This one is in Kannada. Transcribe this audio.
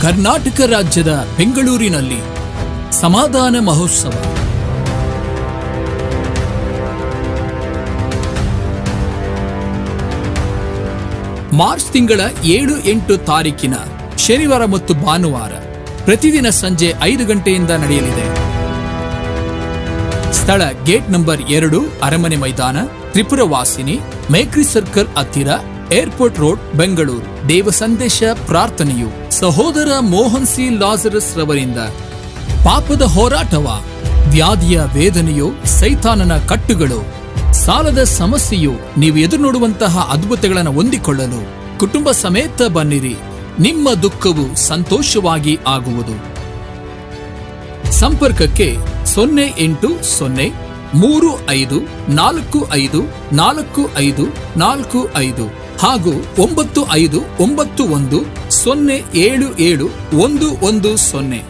ಕರ್ನಾಟಕ ರಾಜ್ಯದ ಬೆಂಗಳೂರಿನಲ್ಲಿ ಸಮಾಧಾನ ಮಹೋತ್ಸವ. ಮಾರ್ಚ್ ತಿಂಗಳ 7-8 ತಾರೀಕಿನ ಶನಿವಾರ ಮತ್ತು ಭಾನುವಾರ ಪ್ರತಿದಿನ ಸಂಜೆ 5 ಗಂಟೆಯಿಂದ ನಡೆಯಲಿದೆ. ಸ್ಥಳ ಗೇಟ್ ನಂಬರ್ 2, ಅರಮನೆ ಮೈದಾನ, ತ್ರಿಪುರವಾಸಿನಿ, ಮೇಕ್ರಿ ಸರ್ಕಲ್ ಹತ್ತಿರ, ಏರ್ಪೋರ್ಟ್ ರೋಡ್, ಬೆಂಗಳೂರು. ದೇವ ಸಂದೇಶ ಪ್ರಾರ್ಥನೆಯು ಸಹೋದರ ಮೋಹನ್ ಸಿ ಲಾಜರಸ್ ರವರಿಂದ. ಪಾಪದ ಹೋರಾಟವ, ವ್ಯಾಧಿಯ ವೇದನೆಯು, ಸೈತಾನನ ಕಟ್ಟುಗಳು, ಸಾಲದ ಸಮಸ್ಯೆಯು, ನೀವು ಎದುರು ನೋಡುವಂತಹ ಅದ್ಭುತಗಳನ್ನು ಹೊಂದಿಕೊಳ್ಳಲು ಕುಟುಂಬ ಸಮೇತ ಬನ್ನಿರಿ. ನಿಮ್ಮ ದುಃಖವು ಸಂತೋಷವಾಗಿ ಆಗುವುದು. ಸಂಪರ್ಕಕ್ಕೆ 0803545445 ಹಾಗೂ 9591077110.